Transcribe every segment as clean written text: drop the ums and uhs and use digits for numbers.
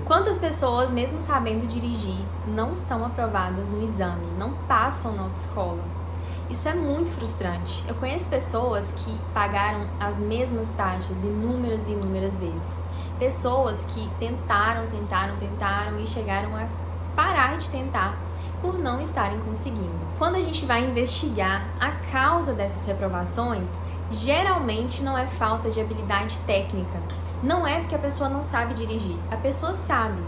Quantas pessoas, mesmo sabendo dirigir, não são aprovadas no exame, não passam na autoescola? Isso é muito frustrante. Eu conheço pessoas que pagaram as mesmas taxas inúmeras e inúmeras vezes. Pessoas que tentaram e chegaram a parar de tentar por não estarem conseguindo. Quando a gente vai investigar a causa dessas reprovações, geralmente não é falta de habilidade técnica. Não é porque a pessoa não sabe dirigir, a pessoa sabe.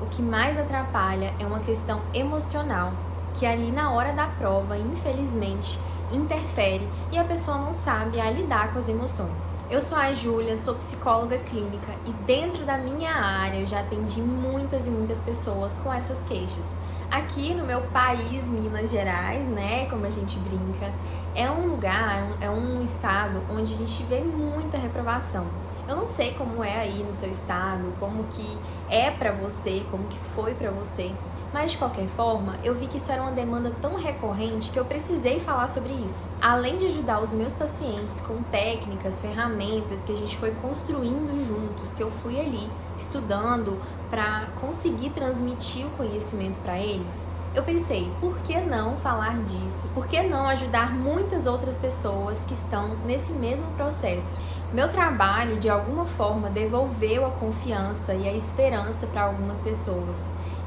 O que mais atrapalha é uma questão emocional, que ali na hora da prova, infelizmente, interfere e a pessoa não sabe lidar com as emoções. Eu sou a Júlia, sou psicóloga clínica e dentro da minha área eu já atendi muitas e muitas pessoas com essas queixas. Aqui no meu país, Minas Gerais, né, como a gente brinca, é um lugar, é um estado onde a gente vê muita reprovação. Eu não sei como é aí no seu estado, como que é pra você, como que foi pra você, mas de qualquer forma, eu vi que isso era uma demanda tão recorrente que eu precisei falar sobre isso. Além de ajudar os meus pacientes com técnicas, ferramentas que a gente foi construindo juntos, que eu fui ali estudando para conseguir transmitir o conhecimento para eles, eu pensei, por que não falar disso? Por que não ajudar muitas outras pessoas que estão nesse mesmo processo? Meu trabalho, de alguma forma, devolveu a confiança e a esperança para algumas pessoas.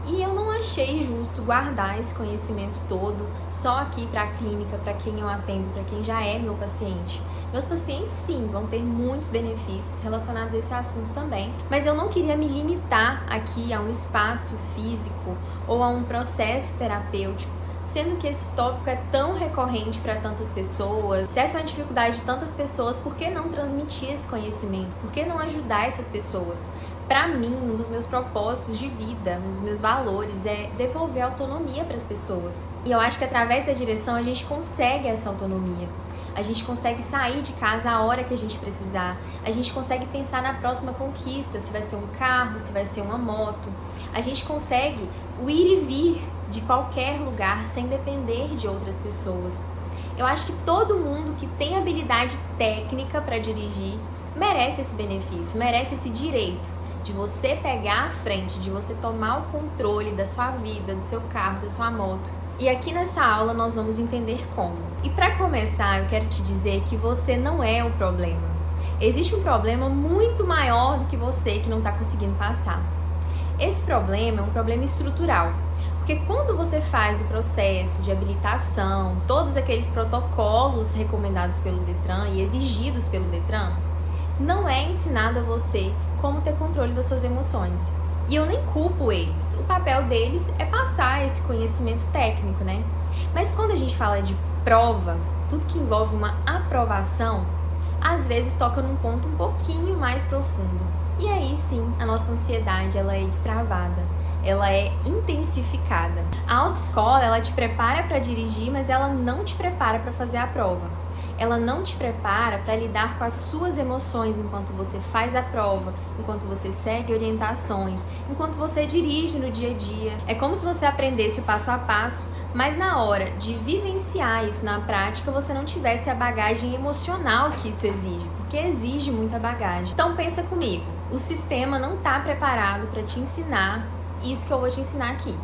E eu não achei justo guardar esse conhecimento todo só aqui para a clínica, para quem eu atendo, para quem já é meu paciente. Meus pacientes, sim, vão ter muitos benefícios relacionados a esse assunto também, mas eu não queria me limitar aqui a um espaço físico ou a um processo terapêutico, sendo que esse tópico é tão recorrente para tantas pessoas. Se essa é uma dificuldade de tantas pessoas, por que não transmitir esse conhecimento? Por que não ajudar essas pessoas? Para mim, um dos meus propósitos de vida, um dos meus valores é devolver autonomia para as pessoas. E eu acho que através da direção a gente consegue essa autonomia. A gente consegue sair de casa a hora que a gente precisar. A gente consegue pensar na próxima conquista, se vai ser um carro, se vai ser uma moto. A gente consegue o ir e vir de qualquer lugar sem depender de outras pessoas. Eu acho que todo mundo que tem habilidade técnica para dirigir merece esse benefício, merece esse direito de você pegar a frente, de você tomar o controle da sua vida, do seu carro, da sua moto. E aqui nessa aula nós vamos entender como. E para começar, eu quero te dizer que você não é o problema. Existe um problema muito maior do que você que não está conseguindo passar. Esse problema é um problema estrutural. Porque quando você faz o processo de habilitação, todos aqueles protocolos recomendados pelo Detran e exigidos pelo Detran, não é ensinado a você como ter controle das suas emoções. E eu nem culpo eles. O papel deles é passar esse conhecimento técnico, né? Mas quando a gente fala de prova, tudo que envolve uma aprovação, às vezes toca num ponto um pouquinho mais profundo. E aí sim, a nossa ansiedade ela é destravada, ela é intensificada. A autoescola, ela te prepara para dirigir, mas ela não te prepara para fazer a prova. Ela não te prepara para lidar com as suas emoções enquanto você faz a prova, enquanto você segue orientações, enquanto você dirige no dia a dia. É como se você aprendesse o passo a passo, mas na hora de vivenciar isso na prática, você não tivesse a bagagem emocional que isso exige, porque exige muita bagagem. Então pensa comigo, o sistema não está preparado para te ensinar isso que eu vou te ensinar aqui.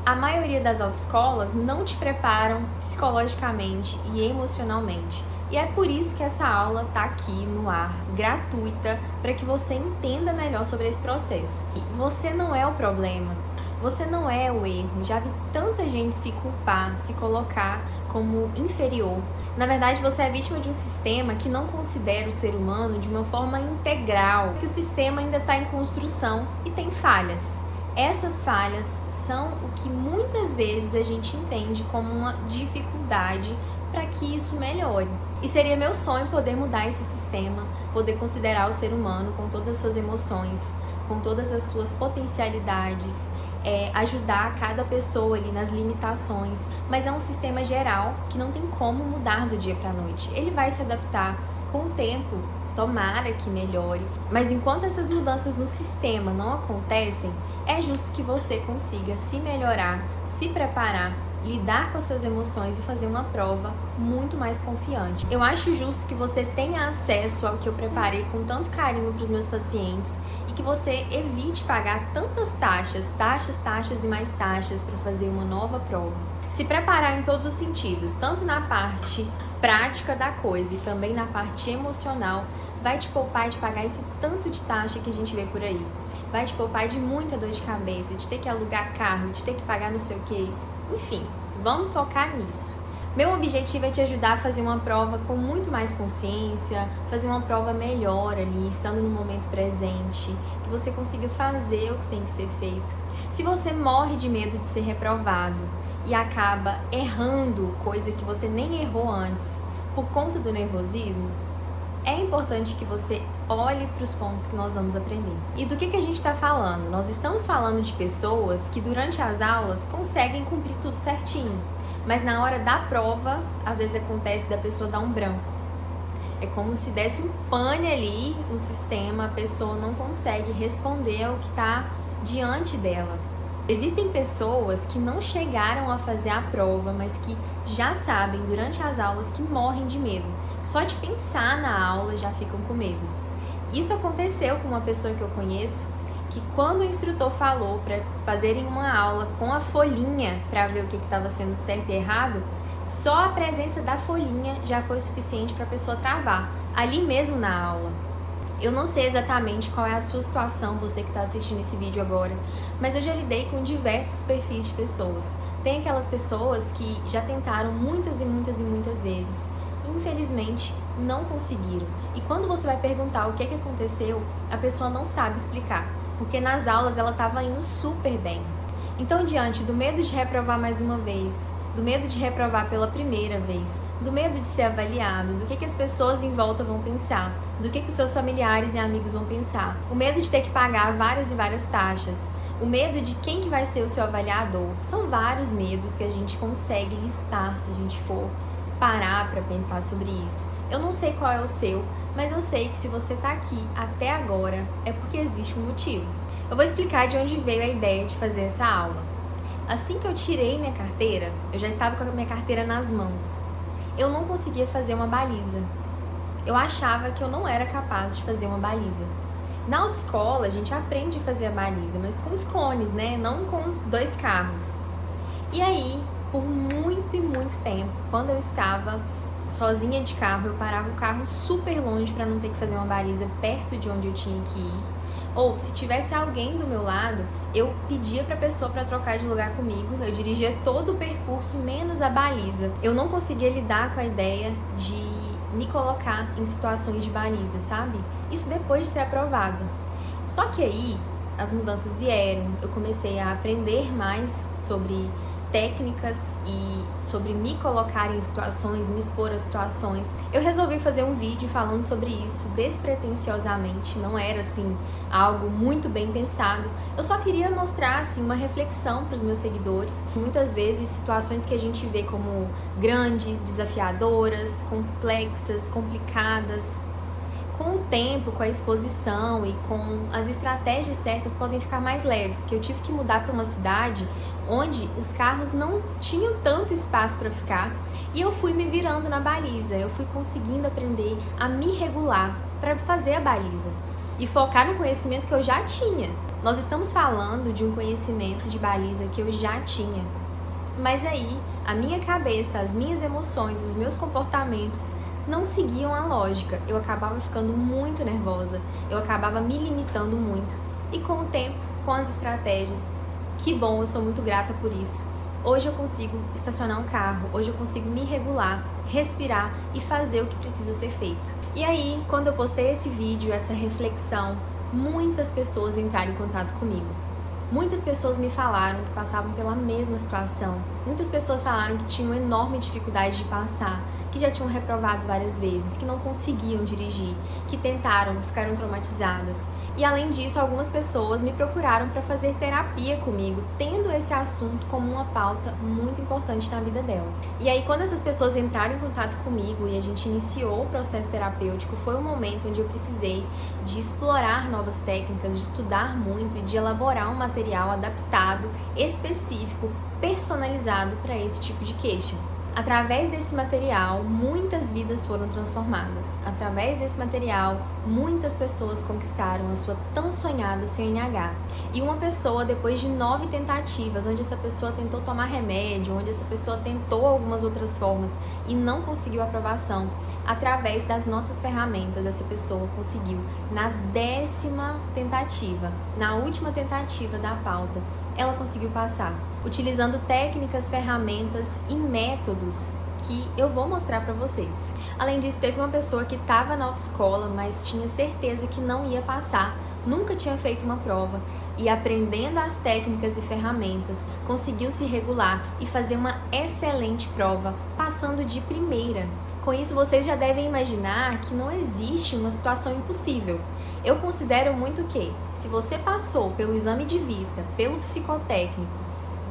A maioria das autoescolas não te preparam psicologicamente e emocionalmente. E é por isso que essa aula está aqui no ar, gratuita, para que você entenda melhor sobre esse processo. E você não é o problema, você não é o erro. Já vi tanta gente se culpar, se colocar como inferior. Na verdade, você é vítima de um sistema que não considera o ser humano de uma forma integral, que o sistema ainda está em construção e tem falhas. Essas falhas são o que muitas vezes a gente entende como uma dificuldade para que isso melhore. E seria meu sonho poder mudar esse sistema, poder considerar o ser humano com todas as suas emoções, com todas as suas potencialidades, ajudar cada pessoa ali nas limitações, mas é um sistema geral que não tem como mudar do dia para a noite. Ele vai se adaptar com o tempo, tomara que melhore, mas enquanto essas mudanças no sistema não acontecem, é justo que você consiga se melhorar, se preparar lidar com as suas emoções e fazer uma prova muito mais confiante. Eu acho justo que você tenha acesso ao que eu preparei com tanto carinho para os meus pacientes e que você evite pagar tantas taxas e mais taxas para fazer uma nova prova. Se preparar em todos os sentidos, tanto na parte prática da coisa e também na parte emocional, vai te poupar de pagar esse tanto de taxa que a gente vê por aí. Vai te poupar de muita dor de cabeça, de ter que alugar carro, de ter que pagar não sei o quê. Enfim, vamos focar nisso. Meu objetivo é te ajudar a fazer uma prova com muito mais consciência, fazer uma prova melhor ali, estando no momento presente, que você consiga fazer o que tem que ser feito. Se você morre de medo de ser reprovado e acaba errando coisa que você nem errou antes por conta do nervosismo, é importante que você olhe para os pontos que nós vamos aprender. E do que a gente está falando? Nós estamos falando de pessoas que durante as aulas conseguem cumprir tudo certinho, mas na hora da prova, às vezes acontece da pessoa dar um branco. É como se desse um pane ali no sistema, a pessoa não consegue responder ao que está diante dela. Existem pessoas que não chegaram a fazer a prova, mas que já sabem durante as aulas que morrem de medo. Só de pensar na aula já ficam com medo. Isso aconteceu com uma pessoa que eu conheço, que quando o instrutor falou para fazerem uma aula com a folhinha para ver o que estava sendo certo e errado, só a presença da folhinha já foi suficiente para a pessoa travar, ali mesmo na aula. Eu não sei exatamente qual é a sua situação, você que está assistindo esse vídeo agora, mas eu já lidei com diversos perfis de pessoas. Tem aquelas pessoas que já tentaram muitas vezes, infelizmente não conseguiram. E quando você vai perguntar o que aconteceu, a pessoa não sabe explicar, porque nas aulas ela estava indo super bem. Então, diante do medo de reprovar mais uma vez, do medo de reprovar pela primeira vez, do medo de ser avaliado, do que as pessoas em volta vão pensar, do que os seus familiares e amigos vão pensar, o medo de ter que pagar várias e várias taxas, o medo de quem que vai ser o seu avaliador. São vários medos que a gente consegue listar se a gente for parar para pensar sobre isso. Eu não sei qual é o seu, mas eu sei que se você está aqui até agora é porque existe um motivo. Eu vou explicar de onde veio a ideia de fazer essa aula. Assim que eu tirei minha carteira, eu já estava com a minha carteira nas mãos. Eu não conseguia fazer uma baliza. Eu achava que eu não era capaz de fazer uma baliza. Na autoescola a gente aprende a fazer a baliza, mas com os cones, né? Não com 2 carros. E aí, por muito e muito tempo, quando eu estava sozinha de carro, eu parava o carro super longe para não ter que fazer uma baliza perto de onde eu tinha que ir. Ou se tivesse alguém do meu lado, eu pedia para a pessoa para trocar de lugar comigo, eu dirigia todo o percurso menos a baliza. Eu não conseguia lidar com a ideia de me colocar em situações de baliza, sabe? Isso depois de ser aprovada. Só que aí as mudanças vieram, eu comecei a aprender mais sobre técnicas e sobre me colocar em situações, me expor a situações. Eu resolvi fazer um vídeo falando sobre isso despretensiosamente, não era assim algo muito bem pensado. Eu só queria mostrar assim uma reflexão para os meus seguidores. Muitas vezes situações que a gente vê como grandes, desafiadoras, complexas, complicadas, com o tempo, com a exposição e com as estratégias certas podem ficar mais leves, que eu tive que mudar para uma cidade onde os carros não tinham tanto espaço para ficar e eu fui me virando na baliza, eu fui conseguindo aprender a me regular para fazer a baliza e focar no conhecimento que eu já tinha. Nós estamos falando de um conhecimento de baliza que eu já tinha, mas aí a minha cabeça, as minhas emoções, os meus comportamentos não seguiam a lógica. Eu acabava ficando muito nervosa, eu acabava me limitando muito e com o tempo, com as estratégias, que bom, eu sou muito grata por isso. Hoje eu consigo estacionar um carro, hoje eu consigo me regular, respirar e fazer o que precisa ser feito. E aí, quando eu postei esse vídeo, essa reflexão, muitas pessoas entraram em contato comigo. Muitas pessoas me falaram que passavam pela mesma situação. Muitas pessoas falaram que tinham enorme dificuldade de passar, que já tinham reprovado várias vezes, que não conseguiam dirigir, que tentaram, ficaram traumatizadas. E além disso, algumas pessoas me procuraram para fazer terapia comigo, tendo esse assunto como uma pauta muito importante na vida delas. E aí, quando essas pessoas entraram em contato comigo e a gente iniciou o processo terapêutico, foi um momento onde eu precisei de explorar novas técnicas, de estudar muito e de elaborar um material adaptado, específico personalizado para esse tipo de queixa. Através desse material, muitas vidas foram transformadas. Através desse material, muitas pessoas conquistaram a sua tão sonhada CNH. E uma pessoa, depois de 9 tentativas, onde essa pessoa tentou tomar remédio, onde essa pessoa tentou algumas outras formas e não conseguiu aprovação, através das nossas ferramentas, essa pessoa conseguiu na 10ª tentativa, na última tentativa da pauta, ela conseguiu passar, utilizando técnicas, ferramentas e métodos que eu vou mostrar para vocês. Além disso, teve uma pessoa que estava na autoescola, mas tinha certeza que não ia passar, nunca tinha feito uma prova e aprendendo as técnicas e ferramentas, conseguiu se regular e fazer uma excelente prova, passando de primeira. Com isso, vocês já devem imaginar que não existe uma situação impossível. Eu considero muito que, se você passou pelo exame de vista, pelo psicotécnico,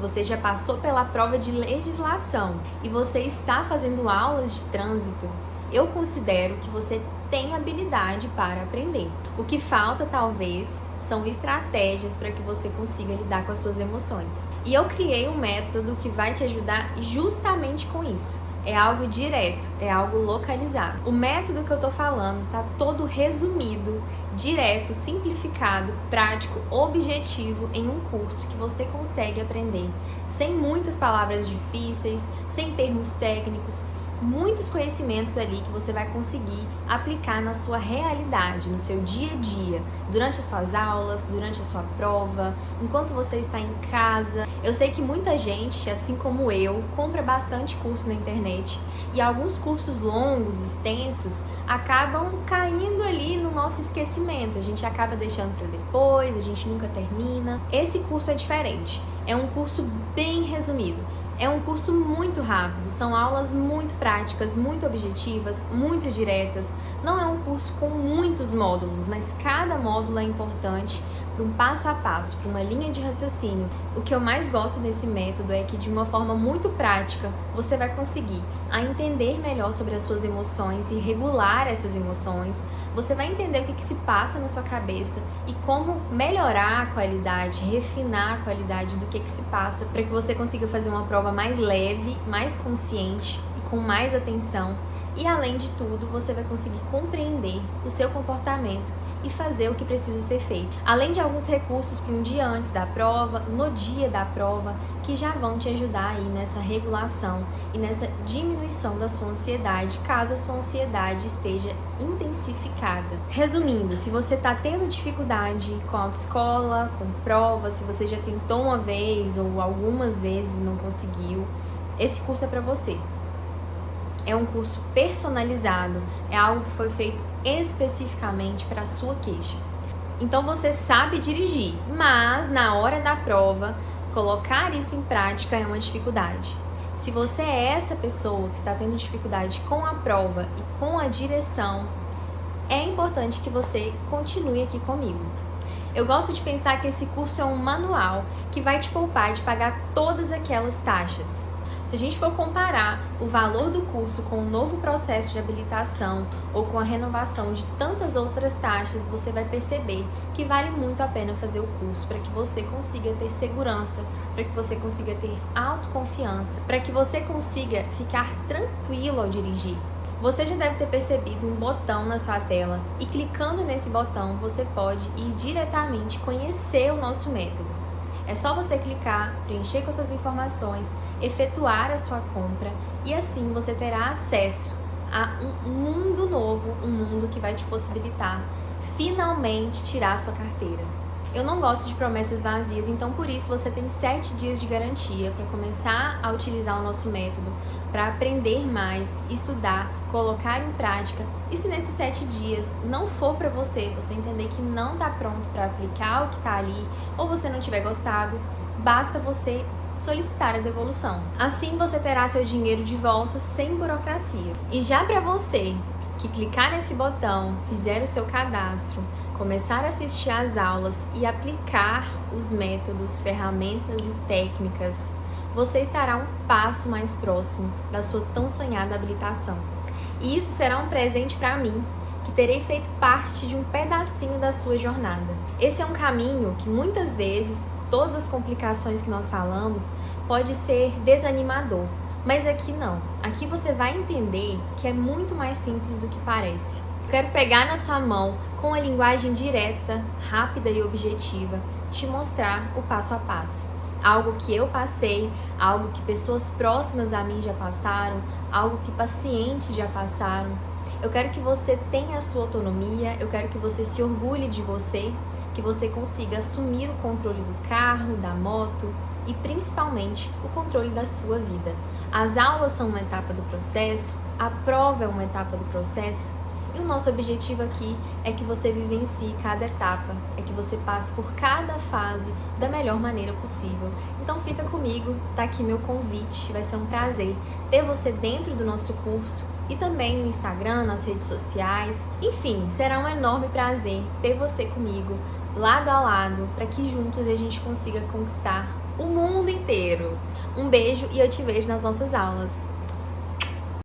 você já passou pela prova de legislação e você está fazendo aulas de trânsito, eu considero que você tem habilidade para aprender. O que falta, talvez, são estratégias para que você consiga lidar com as suas emoções. E eu criei um método que vai te ajudar justamente com isso. É algo direto, é algo localizado. O método que eu tô falando tá todo resumido, direto, simplificado, prático, objetivo em um curso que você consegue aprender sem muitas palavras difíceis, sem termos técnicos, muitos conhecimentos ali que você vai conseguir aplicar na sua realidade, no seu dia a dia, durante as suas aulas, durante a sua prova, enquanto você está em casa. Eu sei que muita gente, assim como eu, compra bastante curso na internet e alguns cursos longos, extensos, acabam caindo ali no nosso esquecimento. A gente acaba deixando para depois, a gente nunca termina. Esse curso é diferente, é um curso bem resumido. É um curso muito rápido, são aulas muito práticas, muito objetivas, muito diretas. Não é um curso com muitos módulos, mas cada módulo é importante para um passo a passo, para uma linha de raciocínio. O que eu mais gosto desse método é que, de uma forma muito prática, você vai conseguir entender melhor sobre as suas emoções e regular essas emoções. Você vai entender o que se passa na sua cabeça e como melhorar a qualidade, refinar a qualidade do que se passa para que você consiga fazer uma prova mais leve, mais consciente e com mais atenção. E, além de tudo, você vai conseguir compreender o seu comportamento e fazer o que precisa ser feito. Além de alguns recursos para um dia antes da prova, no dia da prova, que já vão te ajudar aí nessa regulação e nessa diminuição da sua ansiedade, caso a sua ansiedade esteja intensificada. Resumindo, se você está tendo dificuldade com a autoescola, com prova, se você já tentou uma vez ou algumas vezes e não conseguiu, esse curso é para você. É um curso personalizado, é algo que foi feito especificamente para a sua queixa. Então você sabe dirigir, mas na hora da prova, colocar isso em prática é uma dificuldade. Se você é essa pessoa que está tendo dificuldade com a prova e com a direção, é importante que você continue aqui comigo. Eu gosto de pensar que esse curso é um manual que vai te poupar de pagar todas aquelas taxas. Se a gente for comparar o valor do curso com o novo processo de habilitação ou com a renovação de tantas outras taxas, você vai perceber que vale muito a pena fazer o curso para que você consiga ter segurança, para que você consiga ter autoconfiança, para que você consiga ficar tranquilo ao dirigir. Você já deve ter percebido um botão na sua tela e, clicando nesse botão, você pode ir diretamente conhecer o nosso método. É só você clicar, preencher com as suas informações, efetuar a sua compra e assim você terá acesso a um mundo novo, um mundo que vai te possibilitar finalmente tirar a sua carteira. Eu não gosto de promessas vazias, então por isso você tem 7 dias de garantia para começar a utilizar o nosso método, para aprender mais, estudar, colocar em prática. E se nesses 7 dias não for para você, você entender que não está pronto para aplicar o que está ali, ou você não tiver gostado, basta você solicitar a devolução. Assim você terá seu dinheiro de volta sem burocracia. E já para você que clicar nesse botão, fizer o seu cadastro, começar a assistir às aulas e aplicar os métodos, ferramentas e técnicas, você estará um passo mais próximo da sua tão sonhada habilitação. E isso será um presente para mim, que terei feito parte de um pedacinho da sua jornada. Esse é um caminho que muitas vezes, por todas as complicações que nós falamos, pode ser desanimador. Mas aqui não. Aqui você vai entender que é muito mais simples do que parece. Eu quero pegar na sua mão, com a linguagem direta, rápida e objetiva, te mostrar o passo a passo. Algo que eu passei, algo que pessoas próximas a mim já passaram, algo que pacientes já passaram. Eu quero que você tenha a sua autonomia, eu quero que você se orgulhe de você, que você consiga assumir o controle do carro, da moto e principalmente o controle da sua vida. As aulas são uma etapa do processo, a prova é uma etapa do processo e o nosso objetivo aqui é que você vivencie cada etapa, é que você passe por cada fase da melhor maneira possível. Então fica comigo, tá aqui meu convite, vai ser um prazer ter você dentro do nosso curso e também no Instagram, nas redes sociais. Enfim, será um enorme prazer ter você comigo, lado a lado, para que juntos a gente consiga conquistar o mundo inteiro. Um beijo e eu te vejo nas nossas aulas.